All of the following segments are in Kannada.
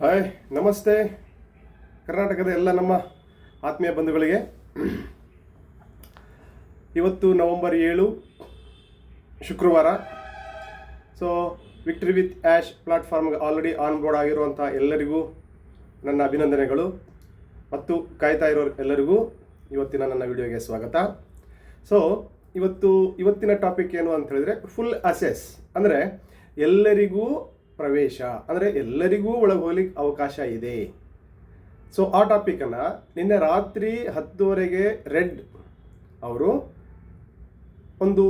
ಹಾಯ್, ನಮಸ್ತೆ ಕರ್ನಾಟಕದ ಎಲ್ಲ ನಮ್ಮ ಆತ್ಮೀಯ ಬಂಧುಗಳಿಗೆ. ಇವತ್ತು ನವೆಂಬರ್ 7 ಶುಕ್ರವಾರ. ಸೊ ವಿಕ್ಟರಿ ವಿತ್ ಆ್ಯಶ್ ಪ್ಲಾಟ್ಫಾರ್ಮ್ಗೆ ಆಲ್ರೆಡಿ ಆನ್ ಬೋರ್ಡ್ ಆಗಿರುವಂಥ ಎಲ್ಲರಿಗೂ ನನ್ನ ಅಭಿನಂದನೆಗಳು ಮತ್ತು ಕಾಯ್ತಾ ಇರೋರು ಎಲ್ಲರಿಗೂ ಇವತ್ತಿನ ನನ್ನ ವಿಡಿಯೋಗೆ ಸ್ವಾಗತ. ಸೊ ಇವತ್ತಿನ ಟಾಪಿಕ್ ಏನು ಅಂತ ಹೇಳಿದ್ರೆ ಫುಲ್ ಅಸೆಸ್, ಅಂದರೆ ಎಲ್ಲರಿಗೂ ಪ್ರವೇಶ, ಅಂದರೆ ಎಲ್ಲರಿಗೂ ಒಳಗೆ ಹೋಗ್ಲಿಕ್ಕೆ ಅವಕಾಶ ಇದೆ. ಸೊ ಆ ಟಾಪಿಕನ್ನು ನಿನ್ನೆ ರಾತ್ರಿ 10:30ಗೆ ರೆಡ್ ಅವರು ಒಂದು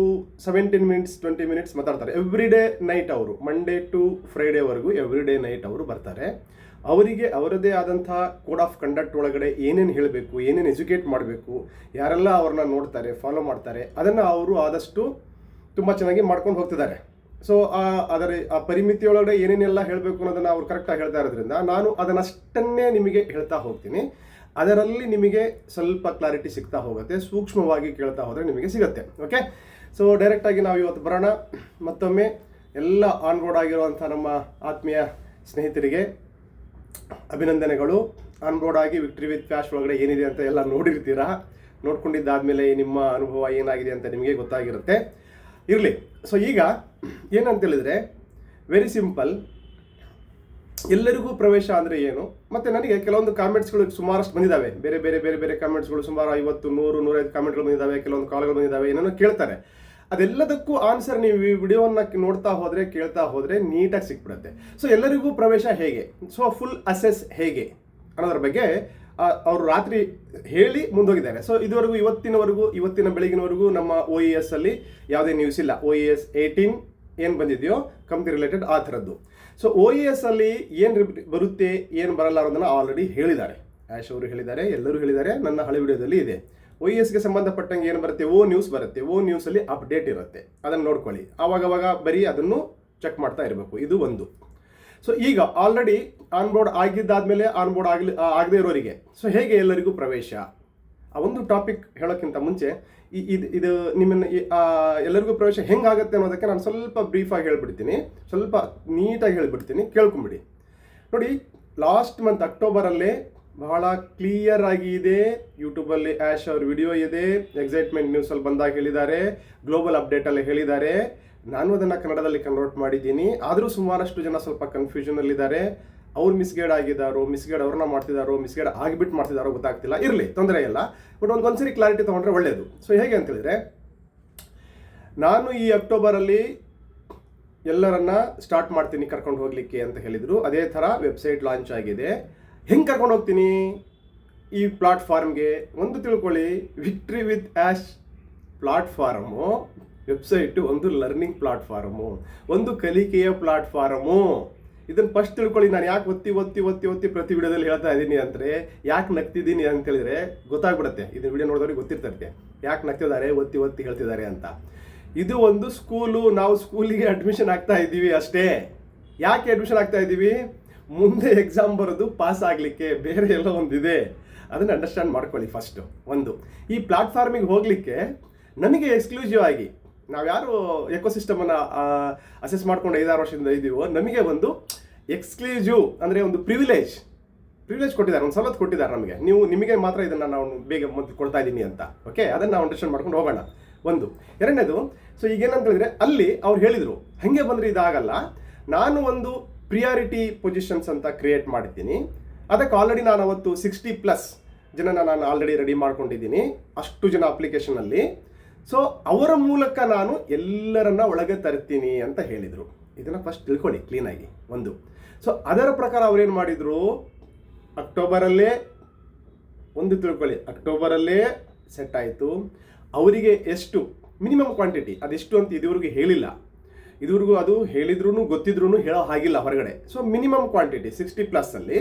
17 ಮಿನಿಟ್ಸ್ 20 ಮಿನಿಟ್ಸ್ ಮಾತಾಡ್ತಾರೆ. ಎವ್ರಿ ಡೇ ನೈಟ್ ಅವರು ಮಂಡೇ ಟು ಫ್ರೈಡೇವರೆಗೂ ಎವ್ರಿ ಡೇ ನೈಟ್ ಅವರು ಬರ್ತಾರೆ. ಅವರಿಗೆ ಅವರದೇ ಆದಂಥ ಕೋಡ್ ಆಫ್ ಕಂಡಕ್ಟ್ ಒಳಗಡೆ ಏನೇನು ಹೇಳಬೇಕು, ಏನೇನು ಎಜುಕೇಟ್ ಮಾಡಬೇಕು, ಯಾರೆಲ್ಲ ಅವ್ರನ್ನ ನೋಡ್ತಾರೆ, ಫಾಲೋ ಮಾಡ್ತಾರೆ, ಅದನ್ನು ಅವರು ಆದಷ್ಟು ತುಂಬ ಚೆನ್ನಾಗಿ ಮಾಡ್ಕೊಂಡು ಹೋಗ್ತಿದ್ದಾರೆ. ಸೊ ಅದರ ಆ ಪರಿಮಿತಿಯೊಳಗಡೆ ಏನೇನೆಲ್ಲ ಹೇಳಬೇಕು ಅನ್ನೋದನ್ನು ಅವ್ರು ಕರೆಕ್ಟಾಗಿ ಹೇಳ್ತಾ ಇರೋದ್ರಿಂದ ನಾನು ಅದನ್ನಷ್ಟನ್ನೇ ನಿಮಗೆ ಹೇಳ್ತಾ ಹೋಗ್ತೀನಿ. ಅದರಲ್ಲಿ ನಿಮಗೆ ಸ್ವಲ್ಪ ಕ್ಲಾರಿಟಿ ಸಿಗ್ತಾ ಹೋಗುತ್ತೆ, ಸೂಕ್ಷ್ಮವಾಗಿ ಕೇಳ್ತಾ ಹೋದರೆ ನಿಮಗೆ ಸಿಗುತ್ತೆ. ಓಕೆ, ಸೊ ಡೈರೆಕ್ಟಾಗಿ ನಾವು ಇವತ್ತು ಬರೋಣ. ಮತ್ತೊಮ್ಮೆ ಎಲ್ಲ ಆನ್ ಬೋರ್ಡ್ ಆಗಿರುವಂಥ ನಮ್ಮ ಆತ್ಮೀಯ ಸ್ನೇಹಿತರಿಗೆ ಅಭಿನಂದನೆಗಳು. ಆನ್ ಬೋರ್ಡ್ ಆಗಿ ವಿಕ್ಟರಿ ವಿತ್ ಆ್ಯಶ್ ಒಳಗಡೆ ಏನಿದೆ ಅಂತ ಎಲ್ಲ ನೋಡಿರ್ತೀರಾ. ನೋಡ್ಕೊಂಡಿದ್ದಾದಮೇಲೆ ನಿಮ್ಮ ಅನುಭವ ಏನಾಗಿದೆ ಅಂತ ನಿಮಗೆ ಗೊತ್ತಾಗಿರುತ್ತೆ. ಇರಲಿ. ಸೊ ಈಗ ಏನಂತ ಹೇಳಿದ್ರೆ ವೆರಿ ಸಿಂಪಲ್, ಎಲ್ಲರಿಗೂ ಪ್ರವೇಶ ಅಂದರೆ ಏನು, ಮತ್ತು ನನಗೆ ಕೆಲವೊಂದು ಕಾಮೆಂಟ್ಸ್ಗಳು ಸುಮಾರಷ್ಟು ಬಂದಿದ್ದಾವೆ. ಬೇರೆ ಬೇರೆ ಬೇರೆ ಬೇರೆ ಕಾಮೆಂಟ್ಸ್ಗಳು ಸುಮಾರು 50, 100, 105 ಕಾಮೆಂಟ್ಗಳು ಬಂದಿದ್ದಾವೆ. ಕೆಲವೊಂದು ಕಾಲ್ಗಳು ಬಂದಿದ್ದಾವೆ, ಏನೇನೋ ಕೇಳ್ತಾರೆ. ಅದೆಲ್ಲದಕ್ಕೂ ಆನ್ಸರ್ ನೀವು ಈ ವಿಡಿಯೋವನ್ನು ನೋಡ್ತಾ ಹೋದರೆ, ಕೇಳ್ತಾ ಹೋದರೆ ನೀಟಾಗಿ ಸಿಕ್ಬಿಡುತ್ತೆ. ಸೊ ಎಲ್ಲರಿಗೂ ಪ್ರವೇಶ ಹೇಗೆ, ಸೊ ಫುಲ್ ಅಸೆಸ್ ಹೇಗೆ ಅನ್ನೋದ್ರ ಬಗ್ಗೆ ಅವರು ರಾತ್ರಿ ಹೇಳಿ ಮುಂದೋಗಿದ್ದಾರೆ. ಸೊ ಇದುವರೆಗೂ ಇವತ್ತಿನ ಬೆಳಗಿನವರೆಗೂ ನಮ್ಮ OES ಅಲ್ಲಿ ಯಾವುದೇ ನ್ಯೂಸ್ ಇಲ್ಲ. OES 18 ಏನು ಬಂದಿದೆಯೋ ಕಂಪ್ನಿ ರಿಲೇಟೆಡ್ ಆ ಥರದ್ದು. ಸೊ OES ಅಲ್ಲಿ ಏನು ಬರುತ್ತೆ, ಏನು ಬರಲ್ಲ ಅನ್ನೋದನ್ನು ಆಲ್ರೆಡಿ ಹೇಳಿದ್ದಾರೆ. ಆ್ಯಶ್ ಅವರು ಹೇಳಿದ್ದಾರೆ, ಎಲ್ಲರೂ ಹೇಳಿದ್ದಾರೆ, ನನ್ನ ಹಳೆ ವಿಡಿಯೋದಲ್ಲಿ ಇದೆ. OESಗೆ ಸಂಬಂಧಪಟ್ಟಂಗೆ ಏನು ಬರುತ್ತೆ, ನ್ಯೂಸ್ ಬರುತ್ತೆ. ನ್ಯೂಸಲ್ಲಿ ಅಪ್ಡೇಟ್ ಇರುತ್ತೆ, ಅದನ್ನು ನೋಡ್ಕೊಳ್ಳಿ. ಆವಾಗವಾಗ ಬರೀ ಅದನ್ನು ಚೆಕ್ ಮಾಡ್ತಾ ಇರಬೇಕು. ಇದು ಒಂದು. ಸೊ ಈಗ ಆಲ್ರೆಡಿ ಆನ್ ಬೋರ್ಡ್ ಆಗಿದ್ದಾದ್ಮೇಲೆ ಆನ್ ಬೋರ್ಡ್ ಆಗದೇ ಇರೋರಿಗೆ ಸೊ ಹೇಗೆ ಎಲ್ಲರಿಗೂ ಪ್ರವೇಶ, ಆ ಒಂದು ಟಾಪಿಕ್ ಹೇಳೋಕ್ಕಿಂತ ಮುಂಚೆ ಇದು ನಿಮ್ಮನ್ನು ಎಲ್ಲರಿಗೂ ಪ್ರವೇಶ ಹೆಂಗಾಗುತ್ತೆ ಅನ್ನೋದಕ್ಕೆ ನಾನು ಸ್ವಲ್ಪ ಬ್ರೀಫಾಗಿ ಹೇಳ್ಬಿಡ್ತೀನಿ, ಸ್ವಲ್ಪ ನೀಟಾಗಿ ಹೇಳ್ಬಿಡ್ತೀನಿ, ಕೇಳ್ಕೊಂಬಿಡಿ. ನೋಡಿ, ಲಾಸ್ಟ್ ಮಂತ್ ಅಕ್ಟೋಬರಲ್ಲೇ ಬಹಳ ಕ್ಲಿಯರ್ ಆಗಿ ಇದೆ. ಯೂಟ್ಯೂಬಲ್ಲಿ ಆ್ಯಶ್ ಅವ್ರ ವಿಡಿಯೋ ಇದೆ, ಎಕ್ಸೈಟ್ಮೆಂಟ್ ನ್ಯೂಸಲ್ಲಿ ಬಂದಾಗ ಹೇಳಿದ್ದಾರೆ, ಗ್ಲೋಬಲ್ ಅಪ್ಡೇಟಲ್ಲಿ ಹೇಳಿದ್ದಾರೆ. ನಾನು ಅದನ್ನು ಕನ್ನಡದಲ್ಲಿ ಕನ್ವರ್ಟ್ ಮಾಡಿದ್ದೀನಿ. ಆದರೂ ಸುಮಾರಷ್ಟು ಜನ ಸ್ವಲ್ಪ ಕನ್ಫ್ಯೂಷನಲ್ಲಿದ್ದಾರೆ. ಅವ್ರು ಮಿಸ್ಗೈಡ್ ಆಗಿದ್ದಾರೋ, ಮಿಸ್ಗೈಡ್ ಅವ್ರನ್ನ ಮಾಡ್ತಿದ್ದಾರೋ, ಮಿಸ್ಗೈಡ್ ಆಗಿಬಿಟ್ಟು ಮಾಡ್ತಿದ್ದಾರೋ ಗೊತ್ತಾಗ್ತಿಲ್ಲ. ಇರಲಿ, ತೊಂದರೆ ಇಲ್ಲ, ಬಟ್ ಒಂದ್ಸರಿ ಕ್ಲಾರಿಟಿ ತೊಗೊಂಡ್ರೆ ಒಳ್ಳೆಯದು. ಸೊ ಹೇಗೆ ಅಂತೇಳಿದ್ರೆ, ನಾನು ಈ ಅಕ್ಟೋಬರಲ್ಲಿ ಎಲ್ಲರನ್ನ ಸ್ಟಾರ್ಟ್ ಮಾಡ್ತೀನಿ ಕರ್ಕೊಂಡು ಹೋಗಲಿಕ್ಕೆ ಅಂತ ಹೇಳಿದರು. ಅದೇ ಥರ ವೆಬ್ಸೈಟ್ ಲಾಂಚ್ ಆಗಿದೆ. ಹೆಂಗೆ ಕರ್ಕೊಂಡು ಹೋಗ್ತೀನಿ ಈ ಪ್ಲಾಟ್ಫಾರ್ಮ್ಗೆ ಒಂದು ತಿಳ್ಕೊಳ್ಳಿ. Victory with ash platform website ಒಂದು ಲರ್ನಿಂಗ್ ಪ್ಲಾಟ್ಫಾರ್ಮು, ಒಂದು ಕಲಿಕೆಯ ಪ್ಲಾಟ್ಫಾರ್ಮು. ಇದನ್ನು ಫಸ್ಟ್ ತಿಳ್ಕೊಳ್ಳಿ. ನಾನು ಯಾಕೆ ಒತ್ತಿ ಪ್ರತಿ ವಿಡಿಯೋದಲ್ಲಿ ಹೇಳ್ತಾ ಇದ್ದೀನಿ ಅಂದರೆ, ಯಾಕೆ ನಗ್ತಿದ್ದೀನಿ ಅಂತ ಹೇಳಿದ್ರೆ ಗೊತ್ತಾಗ್ಬಿಡುತ್ತೆ. ಇದನ್ನ ವಿಡಿಯೋ ನೋಡಿದವ್ರಿಗೆ ಗೊತ್ತಿರ್ತದೆ ಯಾಕೆ ನಗ್ತಿದ್ದಾರೆ, ಒತ್ತಿ ಹೇಳ್ತಿದ್ದಾರೆ ಅಂತ. ಇದು ಒಂದು ಸ್ಕೂಲು, ನಾವು ಸ್ಕೂಲಿಗೆ ಅಡ್ಮಿಷನ್ ಆಗ್ತಾ ಇದ್ದೀವಿ ಅಷ್ಟೇ. ಯಾಕೆ ಅಡ್ಮಿಷನ್ ಆಗ್ತಾ ಇದ್ದೀವಿ, ಮುಂದೆ ಎಕ್ಸಾಮ್ ಬರೋದು ಪಾಸ್ ಆಗಲಿಕ್ಕೆ. ಬೇರೆ ಎಲ್ಲ ಒಂದಿದೆ, ಅದನ್ನು ಅಂಡರ್ಸ್ಟ್ಯಾಂಡ್ ಮಾಡ್ಕೊಳ್ಳಿ ಫಸ್ಟು. ಒಂದು, ಈ ಪ್ಲಾಟ್ಫಾರ್ಮಿಗೆ ಹೋಗಲಿಕ್ಕೆ ನಮಗೆ ಎಕ್ಸ್ಕ್ಲೂಸಿವ್ ಆಗಿ, ನಾವ್ಯಾರು ಎಕೋಸಿಸ್ಟಮನ್ನು ಅಸೆಸ್ ಮಾಡ್ಕೊಂಡು 5-6 ವರ್ಷದಿಂದ ಇದ್ದೀವೋ, ನಮಗೆ ಒಂದು ಎಕ್ಸ್ಕ್ಲೂಸಿವ್ ಅಂದರೆ ಒಂದು ಪ್ರಿವಿಲೇಜ್ ಕೊಟ್ಟಿದ್ದಾರೆ, ಒಂದು ಸವಲತ್ತು ಕೊಟ್ಟಿದ್ದಾರೆ ನಮಗೆ. ನಿಮಗೆ ಮಾತ್ರ ಇದನ್ನು ನಾವು ಬೇಗ ಮೊದಲು ಕೊಡ್ತಾ ಇದ್ದೀನಿ ಅಂತ. ಓಕೆ, ಅದನ್ನು ನಾವು ಅಂಡರ್ಸ್ಟ್ಯಾಂಡ್ ಮಾಡ್ಕೊಂಡು ಹೋಗೋಣ. ಒಂದು. ಎರಡನೇದು, ಸೊ ಈಗೇನಂತ ಹೇಳಿದ್ರೆ ಅಲ್ಲಿ ಅವ್ರು ಹೇಳಿದರು, ಹಾಗೆ ಬಂದರೆ ಇದಾಗಲ್ಲ, ನಾನು ಒಂದು ಪ್ರಿಯಾರಿಟಿ ಪೊಸಿಷನ್ಸ್ ಅಂತ ಕ್ರಿಯೇಟ್ ಮಾಡಿದ್ದೀನಿ. ಅದಕ್ಕೆ ಆಲ್ರೆಡಿ ನಾನು ಅವತ್ತು 60+ ಜನನ ನಾನು ಆಲ್ರೆಡಿ ರೆಡಿ ಮಾಡ್ಕೊಂಡಿದ್ದೀನಿ, ಅಷ್ಟು ಜನ ಅಪ್ಲಿಕೇಶನಲ್ಲಿ. ಸೊ ಅವರ ಮೂಲಕ ನಾನು ಎಲ್ಲರನ್ನ ಒಳಗೆ ತರ್ತೀನಿ ಅಂತ ಹೇಳಿದರು. ಇದನ್ನು ಫಸ್ಟ್ ತಿಳ್ಕೊಳ್ಳಿ ಕ್ಲೀನಾಗಿ. ಒಂದು. ಸೊ ಅದರ ಪ್ರಕಾರ ಅವ್ರೇನು ಮಾಡಿದರು, ಅಕ್ಟೋಬರಲ್ಲೇ ಅಕ್ಟೋಬರಲ್ಲೇ ಸೆಟ್ ಆಯಿತು. ಅವರಿಗೆ ಎಷ್ಟು ಮಿನಿಮಮ್ ಕ್ವಾಂಟಿಟಿ ಅದೆಷ್ಟು ಅಂತ ಇದುವರೆಗೂ ಹೇಳಿಲ್ಲ. ಇದುವರೆಗೂ ಅದು ಹೇಳಿದ್ರೂ ಗೊತ್ತಿದ್ರೂ ಹೇಳೋ ಹಾಗಿಲ್ಲ ಹೊರಗಡೆ. ಸೊ ಮಿನಿಮಮ್ ಕ್ವಾಂಟಿಟಿ 60+ಅಲ್ಲಿ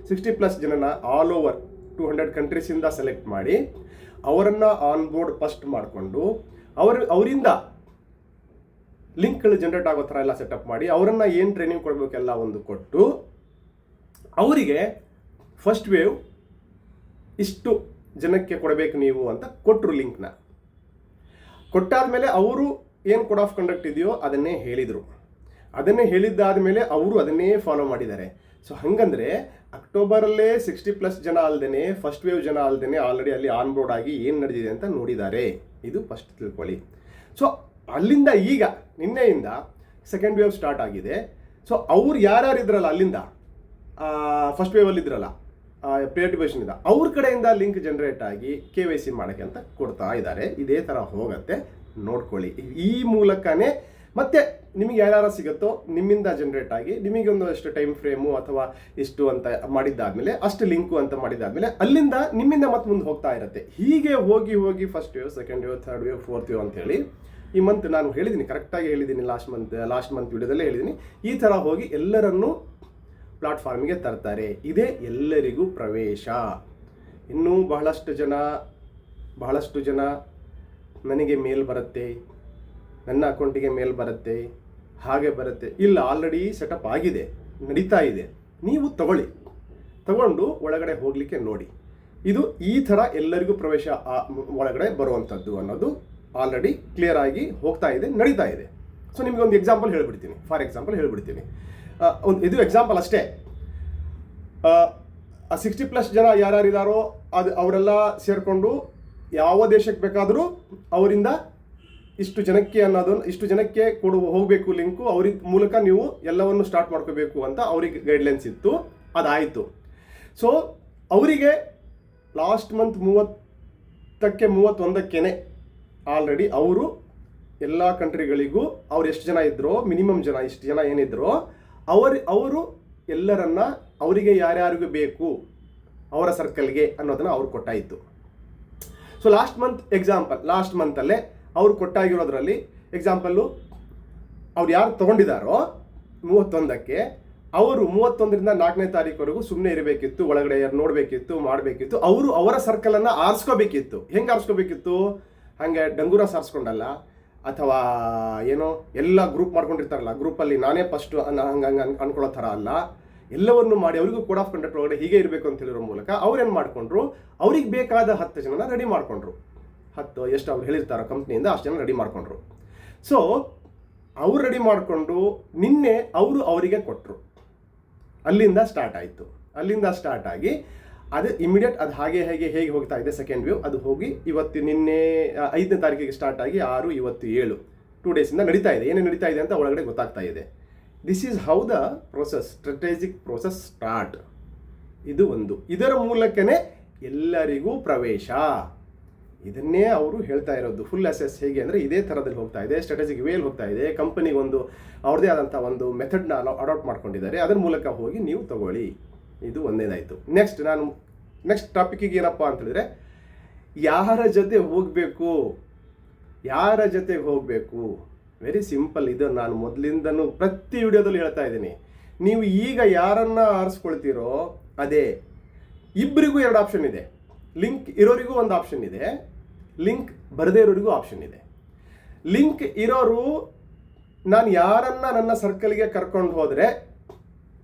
60+ ಜನನ ಆಲ್ ಓವರ್ 200 ಕಂಟ್ರೀಸಿಂದ ಸೆಲೆಕ್ಟ್ ಮಾಡಿ ಅವರನ್ನು ಆನ್ ಬೋರ್ಡ್ ಫಸ್ಟ್ ಮಾಡಿಕೊಂಡು ಅವರಿಂದ ಲಿಂಕ್ಗಳು ಜನರೇಟ್ ಆಗೋ ಥರ ಎಲ್ಲ ಸೆಟಪ್ ಮಾಡಿ ಅವರನ್ನು ಏನು ಟ್ರೈನಿಂಗ್ ಕೊಡಬೇಕೆಲ್ಲ ಒಂದು ಕೊಟ್ಟು ಅವರಿಗೆ ಫಸ್ಟ್ ವೇವ್ ಇಷ್ಟು ಜನಕ್ಕೆ ಕೊಡಬೇಕು ನೀವು ಅಂತ ಕೊಟ್ಟರು. ಲಿಂಕ್ನ ಕೊಟ್ಟಾದ ಮೇಲೆ ಅವರು ಏನು ಕೋಡ್ ಆಫ್ ಕಂಡಕ್ಟ್ ಇದೆಯೋ ಅದನ್ನೇ ಹೇಳಿದರು. ಅದನ್ನೇ ಹೇಳಿದ್ದಾದ ಮೇಲೆ ಅವರು ಅದನ್ನೇ ಫಾಲೋ ಮಾಡಿದ್ದಾರೆ. ಸೊ ಹಾಗಂದರೆ ಅಕ್ಟೋಬರಲ್ಲೇ 60+ ಜನ ಅಲ್ಲದೇ ಫಸ್ಟ್ ವೇವ್ ಜನ ಅಲ್ಲದೇ ಆಲ್ರೆಡಿ ಅಲ್ಲಿ ಆನ್ ಬೋರ್ಡ್ ಆಗಿ ಏನು ನಡೆದಿದೆ ಅಂತ ನೋಡಿದ್ದಾರೆ. ಇದು ಫಸ್ಟ್ ತಿಳ್ಕೊಳ್ಳಿ. ಸೊ ಅಲ್ಲಿಂದ ಈಗ ನಿನ್ನೆಯಿಂದ ಸೆಕೆಂಡ್ ವೇವ್ ಸ್ಟಾರ್ಟ್ ಆಗಿದೆ. ಸೊ ಅವ್ರು ಯಾರ್ಯಾರು ಇದ್ರಲ್ಲ ಅಲ್ಲಿಂದ ಫಸ್ಟ್ ವೇವಲ್ಲಿ ಇದ್ರಲ್ಲ ಪ್ರಿಯಾಟಿವೇಷನಿಂದ ಅವ್ರ ಕಡೆಯಿಂದ ಲಿಂಕ್ ಜನರೇಟ್ ಆಗಿ KYC ಮಾಡೋಕ್ಕೆ ಅಂತ ಕೊಡ್ತಾ ಇದ್ದಾರೆ. ಇದೇ ಥರ ಹೋಗುತ್ತೆ, ನೋಡ್ಕೊಳ್ಳಿ. ಈ ಮೂಲಕನೇ ಮತ್ತೆ ನಿಮಗೆ ಯಾರ್ಯಾರು ಸಿಗುತ್ತೋ ನಿಮ್ಮಿಂದ ಜನರೇಟ್ ಆಗಿ ನಿಮಗೆ ಒಂದಷ್ಟು ಟೈಮ್ ಫ್ರೇಮು ಅಥವಾ ಇಷ್ಟು ಅಂತ ಮಾಡಿದ್ದಾದ್ಮೇಲೆ ಅಷ್ಟು ಲಿಂಕು ಅಂತ ಮಾಡಿದ್ದಾದ್ಮೇಲೆ ಅಲ್ಲಿಂದ ನಿಮ್ಮಿಂದ ಮತ್ತೆ ಮುಂದೆ ಹೋಗ್ತಾ ಇರುತ್ತೆ. ಹೀಗೆ ಹೋಗಿ ಹೋಗಿ first wave, second wave, third wave, fourth wave ಅಂತ ಹೇಳಿ ಈ ಮಂತ್ ನಾನು ಹೇಳಿದ್ದೀನಿ, ಕರೆಕ್ಟಾಗಿ ಹೇಳಿದ್ದೀನಿ, ಲಾಸ್ಟ್ ಮಂತ್ ವಿಡಿಯೋದಲ್ಲೇ ಹೇಳಿದ್ದೀನಿ. ಈ ಥರ ಹೋಗಿ ಎಲ್ಲರನ್ನೂ ಪ್ಲಾಟ್ಫಾರ್ಮಿಗೆ ತರ್ತಾರೆ. ಇದೇ ಎಲ್ಲರಿಗೂ ಪ್ರವೇಶ. ಇನ್ನೂ ಬಹಳಷ್ಟು ಜನ ನನಗೆ ಮೇಲ್ ಬರುತ್ತೆ, ನನ್ನ ಅಕೌಂಟಿಗೆ ಮೇಲ್ ಬರುತ್ತೆ, ಹಾಗೆ ಬರುತ್ತೆ. ಇಲ್ಲ, ಆಲ್ರೆಡಿ ಸೆಟಪ್ ಆಗಿದೆ, ನಡೀತಾ ಇದೆ. ನೀವು ತಗೊಂಡು ಒಳಗಡೆ ಹೋಗಲಿಕ್ಕೆ ನೋಡಿ. ಇದು ಈ ಥರ ಎಲ್ಲರಿಗೂ ಪ್ರವೇಶ ಒಳಗಡೆ ಬರುವಂಥದ್ದು ಅನ್ನೋದು ಆಲ್ರೆಡಿ ಕ್ಲಿಯರ್ ಆಗಿ ಹೋಗ್ತಾ ಇದೆ, ನಡೀತಾ ಇದೆ. ಸೊ ನಿಮಗೆ ಒಂದು ಎಕ್ಸಾಂಪಲ್ ಹೇಳ್ಬಿಡ್ತೀನಿ. ಇದು ಎಕ್ಸಾಂಪಲ್ ಅಷ್ಟೇ. 60+ ಜನ ಯಾರ್ಯಾರಿದ್ದಾರೋ ಅವರೆಲ್ಲ ಸೇರಿಕೊಂಡು ಯಾವ ದೇಶಕ್ಕೆ ಬೇಕಾದರೂ ಅವರಿಂದ ಇಷ್ಟು ಜನಕ್ಕೆ ಹೋಗಬೇಕು ಲಿಂಕು, ಅವ್ರಿಗೆ ಮೂಲಕ ನೀವು ಎಲ್ಲವನ್ನು ಸ್ಟಾರ್ಟ್ ಮಾಡ್ಕೋಬೇಕು ಅಂತ ಅವ್ರಿಗೆ ಗೈಡ್ಲೈನ್ಸ್ ಇತ್ತು. ಅದಾಯಿತು. ಸೊ ಅವರಿಗೆ ಲಾಸ್ಟ್ ಮಂತ್ 31ಕ್ಕೆ ಆಲ್ರೆಡಿ ಅವರು ಎಲ್ಲ ಕಂಟ್ರಿಗಳಿಗೂ ಅವ್ರು ಎಷ್ಟು ಜನ ಇದ್ರೋ, ಮಿನಿಮಮ್ ಜನ ಇಷ್ಟು ಜನ ಏನಿದ್ರೋ ಅವರು ಎಲ್ಲರನ್ನ ಅವರಿಗೆ ಯಾರ್ಯಾರಿಗೂ ಬೇಕು ಅವರ ಸರ್ಕಲ್ಗೆ ಅನ್ನೋದನ್ನು ಅವ್ರು ಕೊಟ್ಟಾಯಿತು. ಸೊ ಲಾಸ್ಟ್ ಮಂತಲ್ಲೇ ಅವ್ರು ಕೊಟ್ಟಾಗಿರೋದ್ರಲ್ಲಿ ಎಕ್ಸಾಂಪಲ್ಲು ಅವ್ರು ಯಾರು ತೊಗೊಂಡಿದ್ದಾರೋ 31ಕ್ಕೆ ಅವರು 31ರಿಂದ 4ನೇ ತಾರೀಕುವರೆಗೂ ಸುಮ್ಮನೆ ಇರಬೇಕಿತ್ತು, ಒಳಗಡೆ ಯಾರು ನೋಡಬೇಕಿತ್ತು, ಮಾಡಬೇಕಿತ್ತು. ಅವರು ಅವರ ಸರ್ಕಲನ್ನು ಆರಿಸ್ಕೋಬೇಕಿತ್ತು. ಹೆಂಗೆ ಆರಿಸ್ಕೋಬೇಕಿತ್ತು? ಹಾಗೆ ಡಂಗೂರ ಸಾರಿಸ್ಕೊಂಡಲ್ಲ, ಅಥವಾ ಏನೋ ಎಲ್ಲ ಗ್ರೂಪ್ ಮಾಡ್ಕೊಂಡಿರ್ತಾರಲ್ಲ, ಗ್ರೂಪಲ್ಲಿ ನಾನೇ ಫಸ್ಟು ಹಂಗೆ ಅನ್ಕೊಳ್ಳೋ ಥರ ಅಲ್ಲ. ಎಲ್ಲವನ್ನು ಮಾಡಿ ಅವರಿಗೂ ಕೋಡ್ ಆಫ್ ಕಂಡಕ್ಟ್ ಒಳಗಡೆ ಹೀಗೆ ಇರಬೇಕು ಅಂತ ಹೇಳಿರೋ ಮೂಲಕ ಅವ್ರೇನು ಮಾಡಿಕೊಂಡ್ರು, ಅವ್ರಿಗೆ ಬೇಕಾದ 10 ಜನನ ರೆಡಿ ಮಾಡಿಕೊಂಡ್ರು. 10 ಎಷ್ಟು ಅವ್ರು ಹೇಳಿರ್ತಾರೋ ಕಂಪ್ನಿಯಿಂದ ಅಷ್ಟು ಜನ ರೆಡಿ ಮಾಡಿಕೊಂಡ್ರು. ಸೊ ಅವ್ರು ರೆಡಿ ಮಾಡಿಕೊಂಡು ನಿನ್ನೆ ಅವರಿಗೆ ಕೊಟ್ಟರು. ಅಲ್ಲಿಂದ ಸ್ಟಾರ್ಟ್ ಆಯಿತು. ಅಲ್ಲಿಂದ ಸ್ಟಾರ್ಟ್ ಆಗಿ ಅದು ಇಮಿಡಿಯೇಟ್ ಅದು ಹೇಗೆ ಹೋಗ್ತಾ ಇದೆ ಸೆಕೆಂಡ್ ವೇವ್. ಅದು ಹೋಗಿ ನಿನ್ನೆ 5ನೇ ತಾರೀಕಿಗೆ ಸ್ಟಾರ್ಟ್ ಆಗಿ 6, ಇವತ್ತು 7 2 ಡೇಸಿಂದ ನಡೀತಾ ಇದೆ. ಏನೇನು ನಡೀತಾ ಇದೆ ಅಂತ ಒಳಗಡೆ ಗೊತ್ತಾಗ್ತಾ ಇದೆ. This is how the strategic process start. ಇದು ಒಂದು. ಇದರ ಮೂಲಕನೇ ಎಲ್ಲರಿಗೂ ಪ್ರವೇಶ. ಇದನ್ನೇ ಅವರು ಹೇಳ್ತಾ ಇರೋದು. ಫುಲ್ ಅಸೆಸ್ ಹೇಗೆ ಅಂದರೆ ಇದೇ ಥರದಲ್ಲಿ ಹೋಗ್ತಾ ಇದೆ, ಸ್ಟ್ರಾಟಜಿಕ್ ವೇಲ್ ಹೋಗ್ತಾ ಇದೆ. ಕಂಪನಿಗೆ ಅವ್ರದ್ದೇ ಆದಂಥ ಒಂದು ಮೆಥಡ್ನ ಅಡಾಪ್ಟ್ ಮಾಡ್ಕೊಂಡಿದ್ದಾರೆ. ಅದರ ಮೂಲಕ ಹೋಗಿ ನೀವು ತಗೊಳ್ಳಿ. ಇದು ಒಂದೇದಾಯಿತು. ನೆಕ್ಸ್ಟ್ ಟಾಪಿಕ್ಕಿಗೆ ಏನಪ್ಪ ಅಂತ ಹೇಳಿದ್ರೆ, ಯಾರ ಜೊತೆಗೆ ಹೋಗಬೇಕು. Very simple. ಇದು ನಾನು ಮೊದಲಿಂದನೂ ಪ್ರತಿ ವಿಡಿಯೋದಲ್ಲಿ ಹೇಳ್ತಾ ಇದ್ದೀನಿ. ನೀವು ಈಗ ಯಾರನ್ನ ಆರಿಸ್ಕೊಳ್ತೀರೋ ಅದೇ. ಇಬ್ಬರಿಗೂ 2 ಆಪ್ಷನ್ ಇದೆ. ಲಿಂಕ್ ಇರೋರಿಗೂ ಒಂದು ಆಪ್ಷನ್ ಇದೆ, ಲಿಂಕ್ ಬರದೇ ಇರೋರಿಗೂ ಆಪ್ಷನ್ ಇದೆ. ಲಿಂಕ್ ಇರೋರು, ನಾನು ಯಾರನ್ನ ನನ್ನ ಸರ್ಕಲ್ಗೆ ಕರ್ಕೊಂಡು ಹೋದರೆ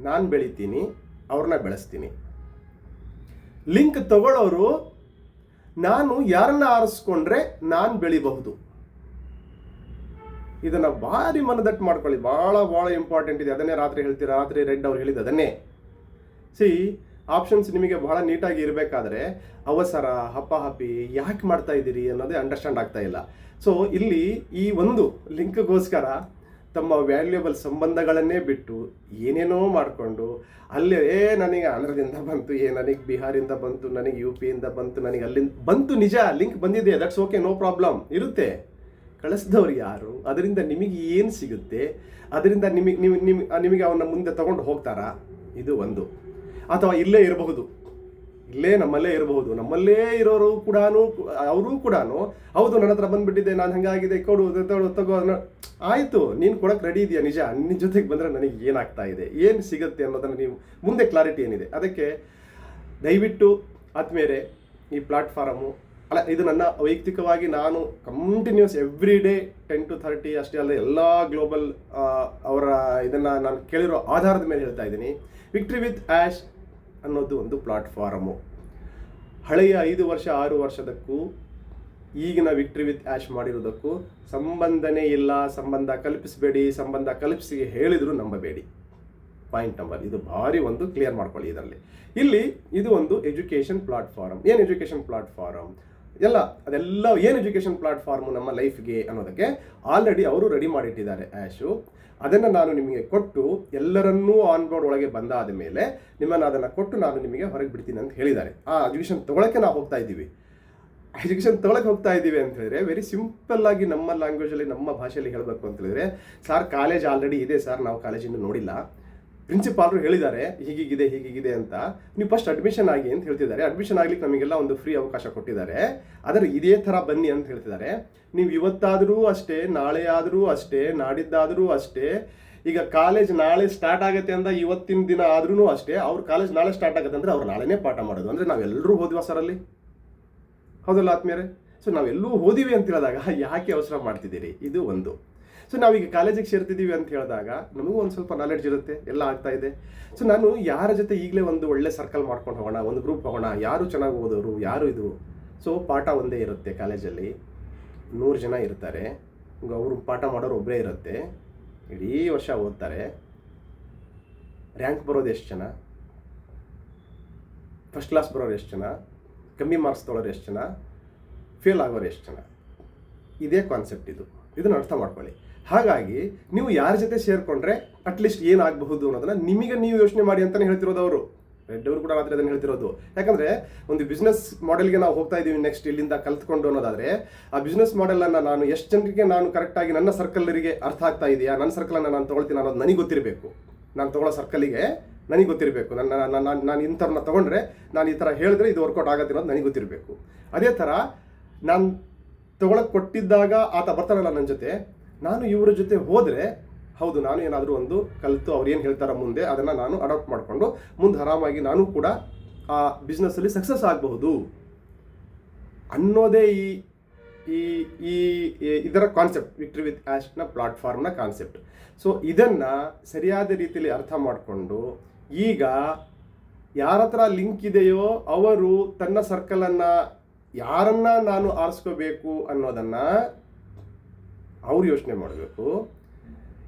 ನಾನು ಬೆಳಿತೀನಿ, ಅವ್ರನ್ನ ಬೆಳೆಸ್ತೀನಿ. ಲಿಂಕ್ ತಗೊಳ್ಳೋರು, ನಾನು ಯಾರನ್ನ ಆರಿಸ್ಕೊಂಡ್ರೆ ನಾನು ಬೆಳಿಬಹುದು. ಇದನ್ನು ಭಾರಿ ಮನದಟ್ಟು ಮಾಡ್ಕೊಳ್ಳಿ. ಭಾಳ ಇಂಪಾರ್ಟೆಂಟ್ ಇದೆ. ಅದನ್ನೇ ರಾತ್ರಿ ಹೇಳ್ತೀರಾ. ರಾತ್ರಿ ರೆಡ್ ಅವ್ರು ಹೇಳಿದ್ದು ಅದನ್ನೇ. ಆಪ್ಷನ್ಸ್ ನಿಮಗೆ ಬಹಳ ನೀಟಾಗಿ ಇರಬೇಕಾದ್ರೆ ಅವಸರ, ಹಪ್ಪಾಹಪ್ಪಿ ಯಾಕೆ ಮಾಡ್ತಾ ಇದ್ದೀರಿ ಅನ್ನೋದೇ ಅಂಡರ್ಸ್ಟ್ಯಾಂಡ್ ಆಗ್ತಾ ಇಲ್ಲ. ಸೊ ಇಲ್ಲಿ ಈ ಒಂದು ಲಿಂಕ್ಗೋಸ್ಕರ ತಮ್ಮ ವ್ಯಾಲ್ಯೂಯಬಲ್ ಸಂಬಂಧಗಳನ್ನೇ ಬಿಟ್ಟು ಏನೇನೋ ಮಾಡಿಕೊಂಡು ಅಲ್ಲೇ ನನಗೆ ಆಂಧ್ರದಿಂದ ಬಂತು, ನನಗೆ ಬಿಹಾರಿಂದ ಬಂತು, ನನಗೆ UPಯಿಂದ ಬಂತು, ನನಗೆ ಅಲ್ಲಿಂದ ಬಂತು. ನಿಜ, ಲಿಂಕ್ ಬಂದಿದೆ, ದಟ್ಸ್ ಓಕೆ, ನೋ ಪ್ರಾಬ್ಲಮ್ ಇರುತ್ತೆ. ಕಳಿಸಿದವ್ರು ಯಾರು, ಅದರಿಂದ ನಿಮಗೆ ಏನು ಸಿಗುತ್ತೆ, ಅದರಿಂದ ನಿಮಗೆ ಅವನ್ನ ಮುಂದೆ ತಗೊಂಡು ಹೋಗ್ತಾರಾ? ಇದು ಒಂದು. ಅಥವಾ ಇಲ್ಲೇ ಇರಬಹುದು, ನಮ್ಮಲ್ಲೇ ಇರಬಹುದು. ನಮ್ಮಲ್ಲೇ ಇರೋರು ಕೂಡ ಅವರು ಕೂಡ ಹೌದು ನನ್ನ ಹತ್ರ ಬಂದುಬಿಟ್ಟಿದೆ, ನಾನು ಹಾಗಾಗಿದೆ, ತಗೋ ಆಯಿತು, ನೀನು ಕೊಡೋಕೆ ರೆಡಿ ಇದೆಯಾ? ನಿಜ, ನಿನ್ನ ಜೊತೆಗೆ ಬಂದರೆ ನನಗೆ ಏನಾಗ್ತಾ ಇದೆ, ಏನು ಸಿಗುತ್ತೆ ಅನ್ನೋದನ್ನು ನೀವು ಮುಂದೆ ಕ್ಲಾರಿಟಿ ಏನಿದೆ. ಅದಕ್ಕೆ ದಯವಿಟ್ಟು ಆದ್ಮೇಲೆ ಈ ಪ್ಲಾಟ್ಫಾರಮು ಅಲ್ಲ, ಇದು ನನ್ನ ವೈಯಕ್ತಿಕವಾಗಿ ನಾನು ಕಂಟಿನ್ಯೂಸ್ ಎವ್ರಿ ಡೇ 10 to 30 ಅಷ್ಟೇ ಅಲ್ಲ, ಎಲ್ಲ ಗ್ಲೋಬಲ್ ಅವರ ಇದನ್ನು ನಾನು ಕೇಳಿರೋ ಆಧಾರದ ಮೇಲೆ ಹೇಳ್ತಾ ಇದ್ದೀನಿ. ವಿಕ್ಟ್ರಿ ವಿತ್ ಆ್ಯಶ್ ಅನ್ನೋದು ಒಂದು ಪ್ಲಾಟ್ಫಾರಮು. ಹಳೆಯ 5 ವರ್ಷ 6 ವರ್ಷದಕ್ಕೂ ಈಗಿನ ವಿಕ್ಟ್ರಿ ವಿತ್ ಆ್ಯಶ್ ಮಾಡಿರೋದಕ್ಕೂ ಸಂಬಂಧನೇ ಇಲ್ಲ. ಸಂಬಂಧ ಕಲ್ಪಿಸಬೇಡಿ, ಸಂಬಂಧ ಕಲ್ಪಿಸಿ ಹೇಳಿದ್ರು ನಂಬಬೇಡಿ. ಪಾಯಿಂಟ್ ನಂಬರ್ ಇದು ಭಾರಿ ಒಂದು ಕ್ಲಿಯರ್ ಮಾಡ್ಕೊಳ್ಳಿ ಇದರಲ್ಲಿ. ಇಲ್ಲಿ ಇದು ಒಂದು ಎಜುಕೇಷನ್ ಪ್ಲಾಟ್ಫಾರ್ಮ್. ಏನು ಎಜುಕೇಷನ್ ಪ್ಲಾಟ್ಫಾರ್ಮ್? ಅದೆಲ್ಲ ಏನು ಎಜುಕೇಷನ್ ಪ್ಲಾಟ್ಫಾರ್ಮು ನಮ್ಮ ಲೈಫ್ಗೆ ಅನ್ನೋದಕ್ಕೆ ಆಲ್ರೆಡಿ ಅವರು ರೆಡಿ ಮಾಡಿಟ್ಟಿದ್ದಾರೆ ಆ್ಯಶು. ಅದನ್ನು ನಾನು ನಿಮಗೆ ಕೊಟ್ಟು ಎಲ್ಲರನ್ನೂ ಆನ್ ಬೋರ್ಡ್ ಒಳಗೆ ಬಂದಾದ ಮೇಲೆ ನಿಮ್ಮನ್ನು ಅದನ್ನು ಕೊಟ್ಟು ನಾನು ನಿಮಗೆ ಹೊರಗೆ ಬಿಡ್ತೀನಿ ಅಂತ ಹೇಳಿದ್ದಾರೆ. ಆ ಎಜುಕೇಷನ್ ತೊಗೊಳಕ್ಕೆ ನಾವು ಹೋಗ್ತಾ ಇದ್ದೀವಿ. ಎಜುಕೇಷನ್ ತೊಗೊಳಕ್ಕೆ ಹೋಗ್ತಾ ಇದ್ದೀವಿ ಅಂತ ಹೇಳಿದ್ರೆ ವೆರಿ ಸಿಂಪಲ್ ಆಗಿ ನಮ್ಮ ಲ್ಯಾಂಗ್ವೇಜಲ್ಲಿ, ನಮ್ಮ ಭಾಷೆಯಲ್ಲಿ ಹೇಳಬೇಕು ಅಂತ ಹೇಳಿದ್ರೆ, ಸರ್ ಕಾಲೇಜ್ ಆಲ್ರೆಡಿ ಇದೆ ಸರ್, ನಾವು ಕಾಲೇಜಿನ್ನು ನೋಡಿಲ್ಲ, ಪ್ರಿನ್ಸಿಪಾಲ್ರು ಹೇಳಿದ್ದಾರೆ ಹೀಗಿದೆ ಅಂತ, ನೀವು ಫಸ್ಟ್ ಅಡ್ಮಿಷನ್ ಆಗಿ ಅಂತ ಹೇಳ್ತಿದ್ದಾರೆ. ಅಡ್ಮಿಷನ್ ಆಗ್ಲಿಕ್ಕೆ ನಮಗೆಲ್ಲ ಒಂದು ಫ್ರೀ ಅವಕಾಶ ಕೊಟ್ಟಿದ್ದಾರೆ, ಆದರೆ ಇದೇ ಥರ ಬನ್ನಿ ಅಂತ ಹೇಳ್ತಿದ್ದಾರೆ. ನೀವು ಇವತ್ತಾದರೂ ಅಷ್ಟೇ, ನಾಳೆ ಆದರೂ ಅಷ್ಟೇ, ನಾಡಿದ್ದಾದರೂ ಅಷ್ಟೇ. ಈಗ ಕಾಲೇಜ್ ನಾಳೆ ಸ್ಟಾರ್ಟ್ ಆಗುತ್ತೆ ಅಂತ ಇವತ್ತಿನ ದಿನ ಆದ್ರೂ ಅಷ್ಟೇ, ಅವ್ರ ಕಾಲೇಜ್ ನಾಳೆ ಸ್ಟಾರ್ಟ್ ಆಗುತ್ತೆ ಅಂದರೆ ಅವ್ರು ನಾಳೆನೇ ಪಾಠ ಮಾಡೋದು. ಅಂದರೆ ನಾವೆಲ್ಲರೂ ಹೋದ್ವಾ ಸರ್ ಅಲ್ಲಿ? ಹೌದಲ್ಲ ಆತ್ಮೀಯರೇ? ಸೊ ನಾವೆಲ್ಲೂ ಓದಿವಿ ಅಂತ ಹೇಳಿದಾಗ ಯಾಕೆ ಅವಸರ ಮಾಡ್ತಿದ್ದೀರಿ? ಇದು ಒಂದು. ಸೊ ನಾವೀಗ ಕಾಲೇಜಿಗೆ ಸೇರ್ತಿದ್ದೀವಿ ಅಂತ ಹೇಳಿದಾಗ ನಮಗೂ ಒಂದು ಸ್ವಲ್ಪ ನಾಲೆಡ್ಜ್ ಇರುತ್ತೆ, ಎಲ್ಲ ಆಗ್ತಾ ಇದೆ. ಸೊ ನಾನು ಯಾರ ಜೊತೆ ಈಗಲೇ ಒಂದು ಒಳ್ಳೆ ಸರ್ಕಲ್ ಮಾಡ್ಕೊಂಡು ಹೋಗೋಣ, ಒಂದು ಗ್ರೂಪ್ ಹೋಗೋಣ, ಯಾರು ಚೆನ್ನಾಗಿ ಓದೋರು, ಯಾರು ಇದು. ಸೊ ಪಾಠ ಒಂದೇ ಇರುತ್ತೆ ಕಾಲೇಜಲ್ಲಿ, 100 ಜನ ಇರ್ತಾರೆ, ಅವರು ಪಾಠ ಮಾಡೋರು ಒಬ್ಬರೇ ಇರುತ್ತೆ, ಇಡೀ ವರ್ಷ ಓದ್ತಾರೆ. ರ್ಯಾಂಕ್ ಬರೋದು ಎಷ್ಟು ಜನ, ಫಸ್ಟ್ ಕ್ಲಾಸ್ ಬರೋರು ಎಷ್ಟು ಜನ, ಕಮ್ಮಿ ಮಾರ್ಕ್ಸ್ ತೊಗೊಳೋರು ಎಷ್ಟು ಜನ, ಫೇಲ್ ಆಗೋರು ಎಷ್ಟು ಜನ. ಇದೇ ಕಾನ್ಸೆಪ್ಟ್ ಇದು. ಇದನ್ನು ಅರ್ಥ ಮಾಡ್ಕೊಳ್ಳಿ. ಹಾಗಾಗಿ ನೀವು ಯಾರ ಜೊತೆ ಸೇರಿಕೊಂಡ್ರೆ ಅಟ್ಲೀಸ್ಟ್ ಏನಾಗಬಹುದು ಅನ್ನೋದನ್ನ ನಿಮಗೆ ನೀವು ಯೋಚನೆ ಮಾಡಿ ಅಂತಲೇ ಹೇಳ್ತಿರೋದು ಅವರು. ರೆಡ್ ಅವರು ಕೂಡ ರಾತ್ರಿ ಅದನ್ನು ಹೇಳ್ತಿರೋದು. ಯಾಕಂದರೆ ಒಂದು ಬಿಸ್ನೆಸ್ ಮಾಡೆಲ್ಗೆ ನಾವು ಹೋಗ್ತಾ ಇದ್ದೀವಿ ನೆಕ್ಸ್ಟ್ ಇಲ್ಲಿಂದ ಕಲ್ತ್ಕೊಂಡು ಅನ್ನೋದಾದರೆ, ಆ ಬಿಸ್ನೆಸ್ ಮಾಡೆಲನ್ನು ನಾನು ಎಷ್ಟು ಜನರಿಗೆ ನಾನು ಕರೆಕ್ಟಾಗಿ ನನ್ನ ಸರ್ಕಲ್ರಿಗೆ ಅರ್ಥ ಆಗ್ತಾ ಇದೆಯಾ, ನನ್ನ ಸರ್ಕಲನ್ನು ನಾನು ತೊಗೊಳ್ತೀನಿ ಅನ್ನೋದು ನನಗೆ ಗೊತ್ತಿರಬೇಕು. ನಾನು ತೊಗೊಳ್ಳೋ ಸರ್ಕಲಿಗೆ ನನಗೆ ಗೊತ್ತಿರಬೇಕು. ನಾನು ಇಂಥವ್ರನ್ನ ತೊಗೊಂಡ್ರೆ ನಾನು ಈ ಥರ ಹೇಳಿದ್ರೆ ಇದು ವರ್ಕೌಟ್ ಆಗುತ್ತೆ ಅನ್ನೋದು ನನಗೆ ಗೊತ್ತಿರಬೇಕು. ಅದೇ ಥರ ನಾನು ತೊಗೊಳಕ್ಕೆ ಕೊಟ್ಟಿದ್ದಾಗ ಆತ ಬರ್ತಾರಲ್ಲ ನನ್ನ ಜೊತೆ, ನಾನು ಇವರ ಜೊತೆ ಹೋದರೆ ಹೌದು ನಾನು ಏನಾದರೂ ಒಂದು ಕಲಿತು ಅವ್ರು ಏನು ಹೇಳ್ತಾರೋ ಮುಂದೆ ಅದನ್ನು ನಾನು ಅಡಾಪ್ಟ್ ಮಾಡಿಕೊಂಡು ಮುಂದೆ ಆರಾಮಾಗಿ ನಾನು ಕೂಡ ಆ ಬಿಸ್ನೆಸ್ಸಲ್ಲಿ ಸಕ್ಸಸ್ ಆಗಬಹುದು ಅನ್ನೋದೇ ಇದರ ಕಾನ್ಸೆಪ್ಟ್, ವಿಕ್ಟ್ರಿ ವಿತ್ ಆ್ಯಶ್ನ ಪ್ಲಾಟ್ಫಾರ್ಮ್ನ ಕಾನ್ಸೆಪ್ಟ್. ಸೊ ಇದನ್ನು ಸರಿಯಾದ ರೀತಿಯಲ್ಲಿ ಅರ್ಥ ಮಾಡಿಕೊಂಡು ಈಗ ಯಾರ ಹತ್ರ ಲಿಂಕ್ ಇದೆಯೋ ಅವರು ತನ್ನ ಸರ್ಕಲನ್ನು ಯಾರನ್ನ ನಾನು ಆರಿಸ್ಕೋಬೇಕು ಅನ್ನೋದನ್ನು ಅವ್ರು ಯೋಚನೆ ಮಾಡಬೇಕು.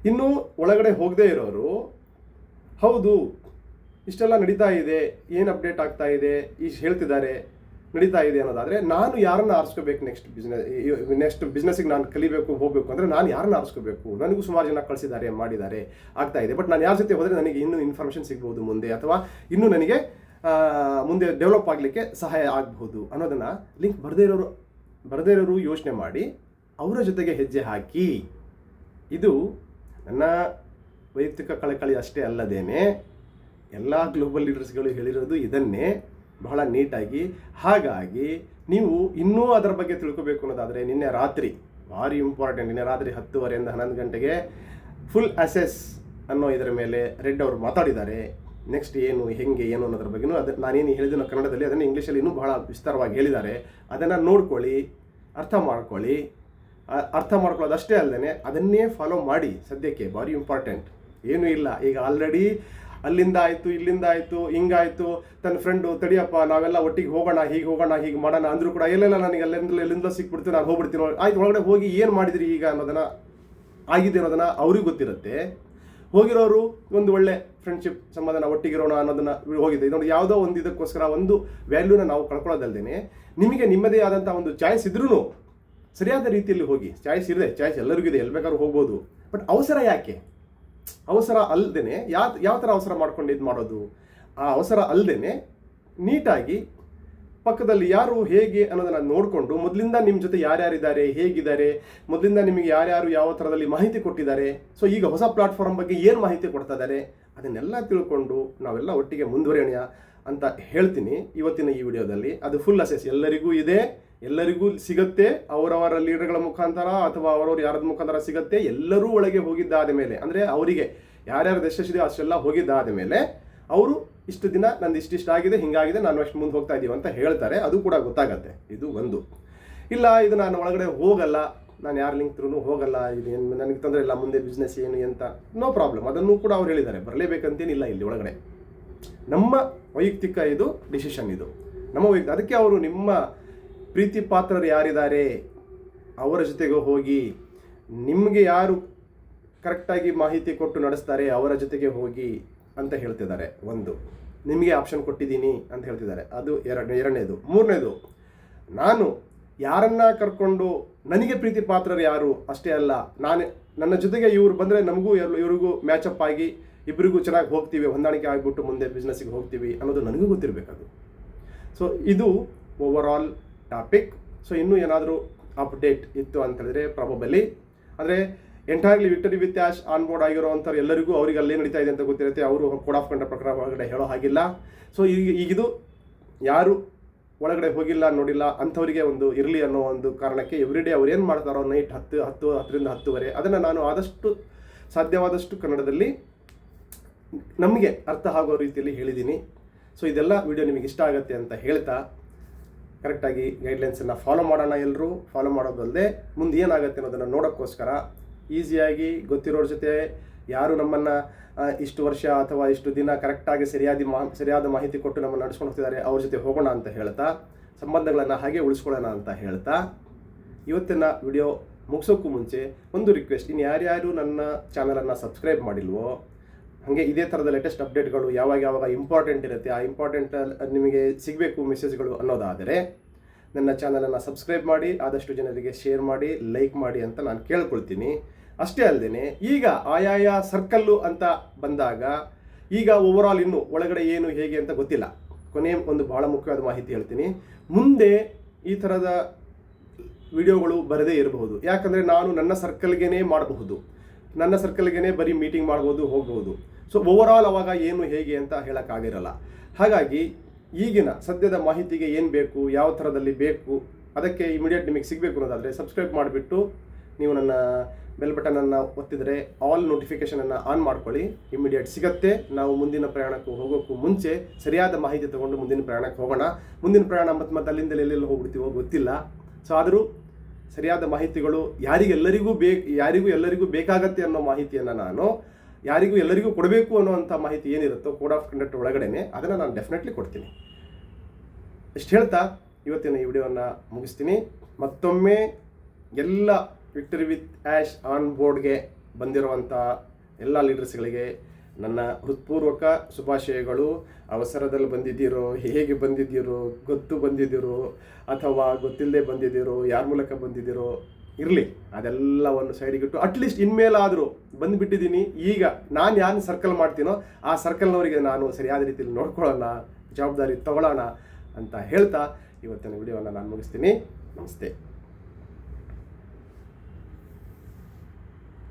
ಇನ್ನು ಒಳಗಡೆ ಹೋಗದೇ ಇರೋರು, ಹೌದು ಇಷ್ಟೆಲ್ಲ ನಡೀತಾ ಇದೆ, ಏನು ಅಪ್ಡೇಟ್ ಆಗ್ತಾ ಇದೆ, ಹೇಳ್ತಿದ್ದಾರೆ ನಡೀತಾ ಇದೆ ಅನ್ನೋದಾದರೆ ನಾನು ಯಾರನ್ನು ಆರಿಸ್ಕೋಬೇಕು ನೆಕ್ಸ್ಟ್ ಬಿಸ್ನೆಸ್ಸಿಗೆ ನಾನು ಕಲಿಬೇಕು ಹೋಗಬೇಕು ಅಂದರೆ ನಾನು ಯಾರನ್ನು ಆರಿಸ್ಕೋಬೇಕು? ನನಗೂ ಸುಮಾರು ಜನ ಕಳಿಸಿದ್ದಾರೆ, ಮಾಡಿದ್ದಾರೆ, ಆಗ್ತಾ ಇದೆ. ಬಟ್ ನಾನು ಯಾರ ಜೊತೆ ಹೋದರೆ ನನಗೆ ಇನ್ನೂ ಇನ್ಫಾರ್ಮೇಷನ್ ಸಿಗ್ಬೋದು ಮುಂದೆ, ಅಥವಾ ಇನ್ನೂ ನನಗೆ ಮುಂದೆ ಡೆವಲಪ್ ಆಗಲಿಕ್ಕೆ ಸಹಾಯ ಆಗಬಹುದು ಅನ್ನೋದನ್ನು ಲಿಂಕ್ ಬರದೇ ಇರೋರು ಯೋಚನೆ ಮಾಡಿ ಅವರ ಜೊತೆಗೆ ಹೆಜ್ಜೆ ಹಾಕಿ. ಇದು ನನ್ನ ವೈಯಕ್ತಿಕ ಕಳಕಳಿ ಅಷ್ಟೇ ಅಲ್ಲದೇನೆ ಎಲ್ಲ ಗ್ಲೋಬಲ್ ಲೀಡರ್ಸ್ಗಳು ಹೇಳಿರೋದು ಇದನ್ನೇ ಬಹಳ ನೀಟಾಗಿ. ಹಾಗಾಗಿ ನೀವು ಇನ್ನೂ ಅದರ ಬಗ್ಗೆ ತಿಳ್ಕೋಬೇಕು ಅನ್ನೋದಾದರೆ ನಿನ್ನೆ ರಾತ್ರಿ ಭಾರಿ ಇಂಪಾರ್ಟೆಂಟ್, ನಿನ್ನೆ ರಾತ್ರಿ 10:30 11 ಗಂಟೆಗೆ ಫುಲ್ ಅಸೆಸ್ ಅನ್ನೋ ಇದರ ಮೇಲೆ ರೆಡ್ ಅವರು ಮಾತಾಡಿದ್ದಾರೆ. ನೆಕ್ಸ್ಟ್ ಏನು, ಹೆಂಗೆ, ಏನು ಅನ್ನೋದ್ರ ಬಗ್ಗೆನೂ ನಾನೇನು ಹೇಳಿದ್ರು ಕನ್ನಡದಲ್ಲಿ ಅದನ್ನು ಇಂಗ್ಲೀಷಲ್ಲಿ ಇನ್ನೂ ಬಹಳ ವಿಸ್ತಾರವಾಗಿ ಹೇಳಿದ್ದಾರೆ. ಅದನ್ನು ನೋಡ್ಕೊಳ್ಳಿ, ಅರ್ಥ ಮಾಡ್ಕೊಳ್ಳಿ. ಅರ್ಥ ಮಾಡ್ಕೊಳ್ಳೋದು ಅಷ್ಟೇ ಅಲ್ಲದೆ ಅದನ್ನೇ ಫಾಲೋ ಮಾಡಿ. ಸದ್ಯಕ್ಕೆ ಭಾರಿ ಇಂಪಾರ್ಟೆಂಟ್. ಏನೂ ಇಲ್ಲ, ಈಗ ಆಲ್ರೆಡಿ ಅಲ್ಲಿಂದ ಆಯಿತು, ಇಲ್ಲಿಂದ ಆಯಿತು, ಹಿಂಗಾಯಿತು. ತನ್ನ ಫ್ರೆಂಡು ತಡಿಯಪ್ಪ ನಾವೆಲ್ಲ ಒಟ್ಟಿಗೆ ಹೋಗೋಣ, ಹೀಗೆ ಮಾಡೋಣ ಅಂದರೂ ಕೂಡ ಎಲ್ಲೆಲ್ಲ ನನಗೆ ಎಲ್ಲಿಂದ ಸಿಕ್ಬಿಡ್ತು, ನಾನು ಹೋಗ್ಬಿಡ್ತೀನಿ. ಆಯ್ತು, ಒಳಗಡೆ ಹೋಗಿ ಏನು ಮಾಡಿದಿರಿ ಈಗ ಅನ್ನೋದನ್ನು, ಆಗಿದೆ ಅನ್ನೋದನ್ನು ಅವ್ರಿಗೆ ಗೊತ್ತಿರುತ್ತೆ. ಹೋಗಿರೋರು ಒಂದು ಒಳ್ಳೆ ಫ್ರೆಂಡ್ಶಿಪ್ ಸಮಾಧಾನ ಒಟ್ಟಿಗಿರೋಣ ಅನ್ನೋದನ್ನು ಹೋಗಿದೆ. ಇದೊಂದು ಯಾವುದೋ ಒಂದು ಇದಕ್ಕೋಸ್ಕರ ಒಂದು ವ್ಯಾಲ್ಯೂನ ನಾವು ಕಳ್ಕೊಳ್ಳೋದಲ್ದೇ ನಿಮಗೆ ನಿಮ್ಮದೇ ಆದಂಥ ಒಂದು ಚಾಯ್ಸ್ ಇದ್ರೂ ಸರಿಯಾದ ರೀತಿಯಲ್ಲಿ ಹೋಗಿ. ಚಾಯ್ಸ್ ಎಲ್ಲರಿಗೂ ಇದೆ, ಎಲ್ಲಿ ಬೇಕಾದ್ರೂ ಹೋಗ್ಬೋದು. ಬಟ್ ಅವಸರ ಯಾಕೆ? ಅವಸರ ಅಲ್ಲದೇ ಯಾವ ಥರ ಅವಸರ ಮಾಡ್ಕೊಂಡು ಇದು ಮಾಡೋದು? ಆ ಅವಸರ ಅಲ್ಲದೇ ನೀಟಾಗಿ ಪಕ್ಕದಲ್ಲಿ ಯಾರು ಹೇಗೆ ಅನ್ನೋದನ್ನು ನೋಡಿಕೊಂಡು, ಮೊದಲಿಂದ ನಿಮ್ಮ ಜೊತೆ ಯಾರ್ಯಾರಿದ್ದಾರೆ, ಹೇಗಿದ್ದಾರೆ, ಮೊದಲಿಂದ ನಿಮಗೆ ಯಾರ್ಯಾರು ಯಾವ ಥರದಲ್ಲಿ ಮಾಹಿತಿ ಕೊಟ್ಟಿದ್ದಾರೆ, ಸೊ ಈಗ ಹೊಸ ಪ್ಲಾಟ್ಫಾರ್ಮ್ ಬಗ್ಗೆ ಏನು ಮಾಹಿತಿ ಕೊಡ್ತಾ ಇದ್ದಾರೆ, ಅದನ್ನೆಲ್ಲ ತಿಳ್ಕೊಂಡು ನಾವೆಲ್ಲ ಒಟ್ಟಿಗೆ ಮುಂದುವರಿಯೋಣ ಅಂತ ಹೇಳ್ತೀನಿ ಇವತ್ತಿನ ಈ ವಿಡಿಯೋದಲ್ಲಿ. ಅದು ಫುಲ್ ಅಸೆಸ್ ಎಲ್ಲರಿಗೂ ಇದೆ, ಎಲ್ಲರಿಗೂ ಸಿಗುತ್ತೆ. ಅವರವರ ಲೀಡರ್ಗಳ ಮುಖಾಂತರ ಅಥವಾ ಅವರವ್ರು ಯಾರದ ಮುಖಾಂತರ ಸಿಗುತ್ತೆ. ಎಲ್ಲರೂ ಒಳಗೆ ಹೋಗಿದ್ದಾದ ಮೇಲೆ, ಅಂದರೆ ಅವರಿಗೆ ಯಾರ್ಯಾರು ಎಷ್ಟೆಷ್ಟಿದೆ ಅಷ್ಟೆಲ್ಲ ಹೋಗಿದ್ದಾದ ಮೇಲೆ ಅವರು ಇಷ್ಟು ದಿನ ನಂದು ಇಷ್ಟಿಷ್ಟ ಆಗಿದೆ, ಹಿಂಗಾಗಿದೆ, ನಾನು ಅಷ್ಟು ಮುಂದೆ ಹೋಗ್ತಾ ಇದ್ದೀವಿ ಅಂತ ಹೇಳ್ತಾರೆ. ಅದು ಕೂಡ ಗೊತ್ತಾಗತ್ತೆ. ಇದು ಒಂದು. ಇಲ್ಲ, ಇದು ನಾನು ಒಳಗಡೆ ಹೋಗಲ್ಲ, ನಾನು ಯಾರು ಲಿಂಕ್ ಥ್ರೂ ಹೋಗಲ್ಲ, ಇದು ಏನು ನನಗೆ ತೊಂದರೆ ಇಲ್ಲ, ಮುಂದೆ ಬಿಸ್ನೆಸ್ ಏನು ಅಂತ, ನೋ ಪ್ರಾಬ್ಲಮ್. ಅದನ್ನು ಕೂಡ ಅವ್ರು ಹೇಳಿದ್ದಾರೆ, ಬರಲೇಬೇಕಂತೇನಿಲ್ಲ ಇಲ್ಲಿ ಒಳಗಡೆ. ನಮ್ಮ ವೈಯಕ್ತಿಕ ಇದು ಡಿಸಿಷನ್, ಇದು ನಮ್ಮ ವೈಯಕ್ತಿಕ. ಅದಕ್ಕೆ ಅವರು ನಿಮ್ಮ ಪ್ರೀತಿ ಪಾತ್ರರು ಯಾರಿದ್ದಾರೆ ಅವರ ಜೊತೆಗೆ ಹೋಗಿ, ನಿಮಗೆ ಯಾರು ಕರೆಕ್ಟಾಗಿ ಮಾಹಿತಿ ಕೊಟ್ಟು ನಡೆಸ್ತಾರೆ ಅವರ ಜೊತೆಗೆ ಹೋಗಿ ಅಂತ ಹೇಳ್ತಿದ್ದಾರೆ. ಒಂದು, ನಿಮಗೆ ಆಪ್ಷನ್ ಕೊಟ್ಟಿದ್ದೀನಿ ಅಂತ ಹೇಳ್ತಿದ್ದಾರೆ. ಅದು ಎರಡನೇದು. ಮೂರನೇದು, ನಾನು ಯಾರನ್ನ ಕರ್ಕೊಂಡು ನನಗೆ ಪ್ರೀತಿ ಪಾತ್ರರು ಯಾರು ಅಷ್ಟೇ ಅಲ್ಲ, ನನ್ನ ಜೊತೆಗೆ ಇವ್ರು ಬಂದರೆ ನಮಗೂ ಇವ್ರಿಗೂ ಮ್ಯಾಚಪ್ ಆಗಿ ಇಬ್ಬರಿಗೂ ಚೆನ್ನಾಗಿ ಹೋಗ್ತೀವಿ, ಹೊಂದಾಣಿಕೆ ಆಗಿಬಿಟ್ಟು ಮುಂದೆ ಬಿಸ್ನೆಸ್ಸಿಗೆ ಹೋಗ್ತೀವಿ ಅನ್ನೋದು ನನಗೂ ಗೊತ್ತಿರಬೇಕದು. ಸೊ ಇದು ಓವರ್ ಆಲ್ ಟಾಪಿಕ್. ಸೊ ಇನ್ನೂ ಏನಾದರೂ ಅಪ್ಡೇಟ್ ಇತ್ತು ಅಂತ ಹೇಳಿದ್ರೆ ಪ್ರಾಬಬಲಿ, ಅಂದರೆ entirely victory with ash on board ಆಗಿರೋವಂಥವ್ರು ಎಲ್ಲರಿಗೂ ಅವ್ರಿಗೆ ಅಲ್ಲೇ ನಡೀತಾ ಇದೆ ಅಂತ ಗೊತ್ತಿರುತ್ತೆ. ಅವರು ಕೋಡ್ ಆಫ್ ಕಂಡಕ್ಟ್ ಪ್ರಕಾರ ಒಳಗಡೆ ಹೇಳೋ ಹಾಗಿಲ್ಲ. ಸೊ ಈಗಿದು ಯಾರು ಒಳಗಡೆ ಹೋಗಿಲ್ಲ ನೋಡಿಲ್ಲ ಅಂಥವರಿಗೆ ಒಂದು ಇರಲಿ ಅನ್ನೋ ಒಂದು ಕಾರಣಕ್ಕೆ ಎವ್ರಿಡೇ ಅವ್ರು ಏನು ಮಾಡ್ತಾರೋ ನೈಟ್ 10ರಿಂದ 10:30 ಅದನ್ನು ನಾನು ಆದಷ್ಟು ಸಾಧ್ಯವಾದಷ್ಟು ಕನ್ನಡದಲ್ಲಿ ನಮಗೆ ಅರ್ಥ ಆಗೋ ರೀತಿಯಲ್ಲಿ ಹೇಳಿದ್ದೀನಿ. ಸೊ ಇದೆಲ್ಲ ವಿಡಿಯೋ ನಿಮಗೆ ಇಷ್ಟ ಆಗುತ್ತೆ ಅಂತ ಹೇಳ್ತಾ, ಕರೆಕ್ಟಾಗಿ ಗೈಡ್ಲೈನ್ಸನ್ನು ಫಾಲೋ ಮಾಡೋಣ. ಎಲ್ಲರೂ ಫಾಲೋ ಮಾಡೋದಲ್ಲದೆ ಮುಂದೆ ಏನಾಗುತ್ತೆ ಅನ್ನೋದನ್ನು ನೋಡೋಕ್ಕೋಸ್ಕರ ಈಸಿಯಾಗಿ ಗೊತ್ತಿರೋರ ಜೊತೆ, ಯಾರು ನಮ್ಮನ್ನು ಇಷ್ಟು ವರ್ಷ ಅಥವಾ ಇಷ್ಟು ದಿನ ಕರೆಕ್ಟಾಗಿ ಸರಿಯಾದ ಮಾಹಿತಿ ಕೊಟ್ಟು ನಮ್ಮನ್ನು ನಡೆಸ್ಕೊಂಡು ಹೋಗ್ತಿದ್ದಾರೆ ಅವ್ರ ಜೊತೆ ಹೋಗೋಣ ಅಂತ ಹೇಳ್ತಾ, ಸಂಬಂಧಗಳನ್ನು ಹಾಗೆ ಉಳಿಸ್ಕೊಳ್ಳೋಣ ಅಂತ ಹೇಳ್ತಾ, ಇವತ್ತಿನ ವಿಡಿಯೋ ಮುಗಿಸೋಕ್ಕೂ ಮುಂಚೆ ಒಂದು ರಿಕ್ವೆಸ್ಟ್, ಇನ್ನು ಯಾರ್ಯಾರು ನನ್ನ ಚಾನಲನ್ನು ಸಬ್ಸ್ಕ್ರೈಬ್ ಮಾಡಿಲ್ವೋ, ಹಾಗೆ ಇದೇ ಥರದ ಲೇಟೆಸ್ಟ್ ಅಪ್ಡೇಟ್ಗಳು ಯಾವಾಗ ಇಂಪಾರ್ಟೆಂಟ್ ಇರುತ್ತೆ, ಆ ಇಂಪಾರ್ಟೆಂಟ್ ನಿಮಗೆ ಸಿಗಬೇಕು ಮೆಸೇಜ್ಗಳು ಅನ್ನೋದಾದರೆ ನನ್ನ ಚಾನಲನ್ನು ಸಬ್ಸ್ಕ್ರೈಬ್ ಮಾಡಿ, ಆದಷ್ಟು ಜನರಿಗೆ ಶೇರ್ ಮಾಡಿ, ಲೈಕ್ ಮಾಡಿ ಅಂತ ನಾನು ಕೇಳ್ಕೊಳ್ತೀನಿ. ಅಷ್ಟೇ ಅಲ್ಲದೆ ಈಗ ಆಯಾಯ ಸರ್ಕಲ್ಲು ಅಂತ ಬಂದಾಗ ಈಗ ಓವರಾಲ್ ಇನ್ನೂ ಒಳಗಡೆ ಏನು ಹೇಗೆ ಅಂತ ಗೊತ್ತಿಲ್ಲ. ಕೊನೆ ಒಂದು ಬಹಳ ಮುಖ್ಯವಾದ ಮಾಹಿತಿ ಹೇಳ್ತೀನಿ. ಮುಂದೆ ಈ ಥರದ ವಿಡಿಯೋಗಳು ಬರದೇ ಇರಬಹುದು. ಯಾಕಂದರೆ ನಾನು ನನ್ನ ಸರ್ಕಲ್ಗೇ ಮಾಡಬಹುದು, ನನ್ನ ಸರ್ಕಲ್ಗೇ ಬರೀ ಮೀಟಿಂಗ್ ಮಾಡ್ಬೋದು, ಹೋಗ್ಬೋದು. ಸೊ ಓವರಾಲ್ ಅವಾಗ ಏನು ಹೇಗೆ ಅಂತ ಹೇಳೋಕ್ಕಾಗಿರಲ್ಲ. ಹಾಗಾಗಿ ಈಗಿನ ಸದ್ಯದ ಮಾಹಿತಿಗೆ ಏನು ಬೇಕು, ಯಾವ ಥರದಲ್ಲಿ ಬೇಕು, ಅದಕ್ಕೆ ಇಮಿಡಿಯೇಟ್ ನಿಮಗೆ ಸಿಗಬೇಕು ಅನ್ನೋದಾದರೆ ಸಬ್ಸ್ಕ್ರೈಬ್ ಮಾಡಿಬಿಟ್ಟು ನೀವು ನನ್ನ ಬೆಲ್ ಬಟನನ್ನು ಒತ್ತಿದರೆ ಆಲ್ ನೋಟಿಫಿಕೇಷನನ್ನು ಆನ್ ಮಾಡ್ಕೊಳ್ಳಿ. ಇಮಿಡಿಯೇಟ್ ಸಿಗುತ್ತೆ. ನಾವು ಮುಂದಿನ ಪ್ರಯಾಣಕ್ಕೂ ಹೋಗೋಕ್ಕೂ ಮುಂಚೆ ಸರಿಯಾದ ಮಾಹಿತಿ ತೊಗೊಂಡು ಮುಂದಿನ ಪ್ರಯಾಣಕ್ಕೆ ಹೋಗೋಣ. ಮುಂದಿನ ಪ್ರಯಾಣ ಮತ್ತೆ ಅಲ್ಲಿಂದ ಎಲ್ಲೆಲ್ಲಿ ಹೋಗ್ಬಿಡ್ತೀವೋ ಗೊತ್ತಿಲ್ಲ. ಸೊ ಆದರೂ ಸರಿಯಾದ ಮಾಹಿತಿಗಳು ಎಲ್ಲರಿಗೂ ಬೇಕಾಗತ್ತೆ ಅನ್ನೋ ಮಾಹಿತಿಯನ್ನು ನಾನು ಎಲ್ಲರಿಗೂ ಕೊಡಬೇಕು ಅನ್ನೋವಂಥ ಮಾಹಿತಿ ಏನಿರುತ್ತೋ ಕೋಡ್ ಆಫ್ ಕಂಡಕ್ಟ್ ಒಳಗಡೆನೆ ಅದನ್ನು ನಾನು ಡೆಫಿನೆಟ್ಲಿ ಕೊಡ್ತೀನಿ. ಇಷ್ಟು ಹೇಳ್ತಾ ಇವತ್ತಿನ ಈ ವಿಡಿಯೋವನ್ನು ಮುಗಿಸ್ತೀನಿ. ಮತ್ತೊಮ್ಮೆ ಎಲ್ಲ ವಿಕ್ಟರಿ ವಿತ್ ಆ್ಯಶ್ ಆನ್ ಬೋರ್ಡ್ಗೆ ಬಂದಿರುವಂಥ ಎಲ್ಲ ಲೀಡರ್ಸ್ಗಳಿಗೆ ನನ್ನ ಹೃತ್ಪೂರ್ವಕ ಶುಭಾಶಯಗಳು. ಅವಸರದಲ್ಲಿ ಬಂದಿದ್ದೀರೋ, ಹೇಗೆ ಬಂದಿದ್ದೀರೋ, ಗೊತ್ತು ಬಂದಿದ್ದೀರೋ ಅಥವಾ ಗೊತ್ತಿಲ್ಲದೆ ಬಂದಿದ್ದೀರೋ, ಯಾರ ಮೂಲಕ ಬಂದಿದ್ದೀರೋ ಇರಲಿ, ಅದೆಲ್ಲವನ್ನು ಸೈಡಿಗಿಟ್ಟು ಅಟ್ಲೀಸ್ಟ್ ಇನ್ಮೇಲಾದರೂ ಬಂದುಬಿಟ್ಟಿದ್ದೀನಿ. ಈಗ ನಾನು ಯಾರು ಸರ್ಕಲ್ ಮಾಡ್ತೀನೋ ಆ ಸರ್ಕಲ್ನವರಿಗೆ ನಾನು ಸರಿಯಾದ ರೀತಿಯಲ್ಲಿ ನೋಡ್ಕೊಳ್ಳೋಣ, ಜವಾಬ್ದಾರಿ ತಗೊಳ್ಳೋಣ ಅಂತ ಹೇಳ್ತಾ ಇವತ್ತಿನ ವಿಡಿಯೋವನ್ನು ನಾನು ಮುಗಿಸ್ತೀನಿ. ನಮಸ್ತೆ.